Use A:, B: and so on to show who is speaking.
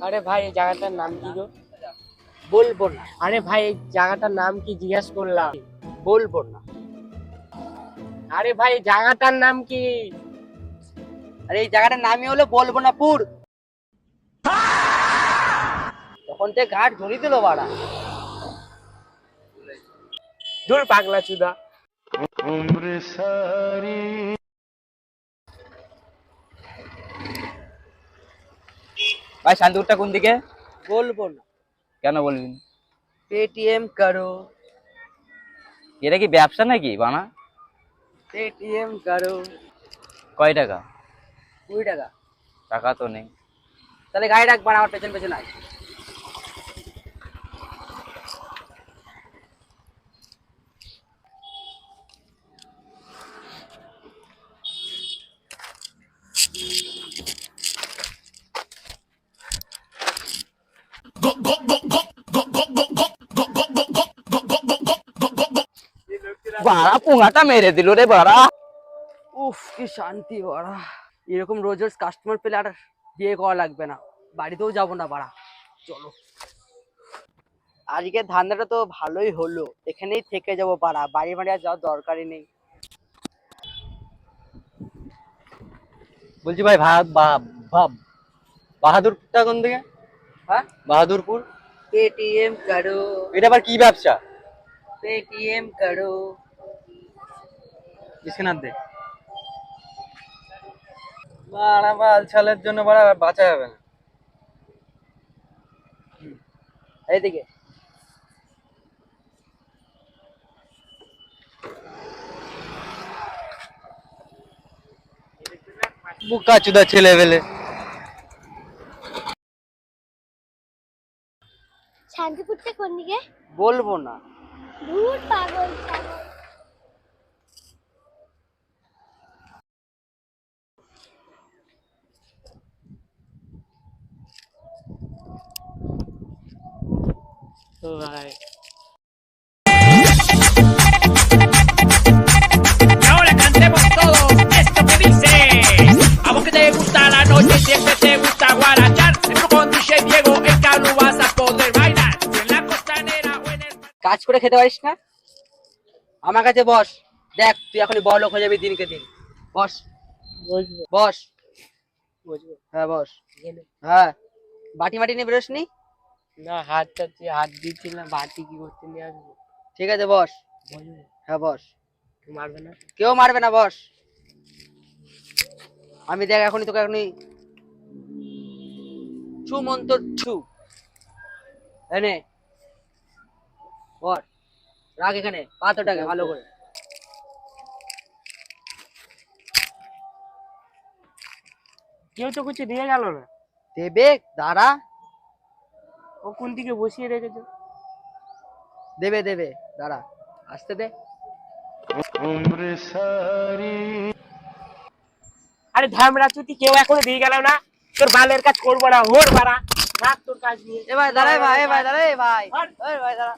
A: আরে ভাই এই জায়গাটার নাম কি গো?
B: বলবো না।
A: আরে ভাই এই জায়গাটার নাম কি জিজ্ঞেস করলাম?
B: বলবো না।
A: আরে ভাই এই জায়গাটার নাম কি?
B: আরে এই জায়গাটার নামই হলো বলবনাপুর। তখন থেকে ঘাট ধরি দিল বাড়া।
A: দূর পাগলা চুদা।
C: ভাই শান্তিপুরটা কোন দিকে?
B: বলবো না।
C: কেন বলবি না?
B: পেটিএম করো,
C: এটা কি ব্যবসা নাকি বানা?
B: পেটিএম করো।
C: কয় টাকা?
B: 20 টাকা।
C: টাকা তো নেই।
B: তাহলে গাড়ি রাখ বাড়া, আমার পেছন পেছন আয়।
C: বাড়া পুঙাটা মেরে দিল রে বাড়া।
B: উফ কি শান্তি বাড়া। এরকম রোজ রোজ কাস্টমার পেলে আর বিয়ে করা লাগবে না, বাড়িতেও যাবো না বাড়া। চলো, আজকে ধান্দাটা তো ভালোই হলো, এখানেই থেকে যাবো বাড়া, বাড়ি বাড়ি আর যাওয়ার দরকারই নেই।
C: বলছি ভাই বাহাদুরটা কোন দিকে?
B: হ্যাঁ,
C: বাহাদুরপুর।
B: পেটিএম করো,
C: এটা আবার কি ব্যবসা?
B: পেটিএম করো।
C: স্ক্যানার দে। বাড়া বাল ছালের জন্য বাড়া বাঁচা যাবে না।
B: এইদিকে
C: বুকা চুদা ছেলে বেলে।
D: শান্তিপুরটা কোন দিকে?
B: বলবো না।
D: দূর পাগল ছাগল।
A: ও ভাই
E: Y ahora cantemos todos esto que dice. A vos que te gusta la noche, siempre te gusta guarachar. Entro con DJ Diego, el Carlos vas a poder bailar. Si en la costanera o en el...
B: কাজ করে খেতে পারিস না? আমার কাছে বস, দেখ তুই এখনই বড় লোক হয়ে যাবি দিনকে দিন। বস
A: বুঝবো
B: বস।
A: বুঝবো।
B: হ্যাঁ বস।
A: গেলে
B: হ্যাঁ, বাটি মাটি নিয়ে বেরোসনি?
A: না হাত দিচ্ছি না, বাটি কি করতে নিয়ে আসবো?
B: ঠিক আছে বস।
A: বুঝবো।
B: হ্যাঁ বস।
A: কেউ মারবে না?
B: কেউ মারবে না, বস। আমি দেখ এখনই তোকে এখনই ছু মন্তর ছু এনে বস, রাখ এখানে পাথরটাকে ভালো করে।
A: কেউ তো কিছু দিয়ে গেল না।
B: দেবে, দাঁড়া।
A: ও কোন দিকে বসিয়ে রেখেছো?
B: দেবে দেবে, দাঁড়া, আসতে দে।
A: আরে ধামরা তুই কেউ এখনো দিয়ে গেল না? তোর বালের কাজ করবো না, ওর বাড়া রাখ তোর কাজ নিয়ে।
B: এ ভাই দাঁড়াই, ভাই এ ভাই দাঁড়াই, ভাই এ ভাই দাঁড়া।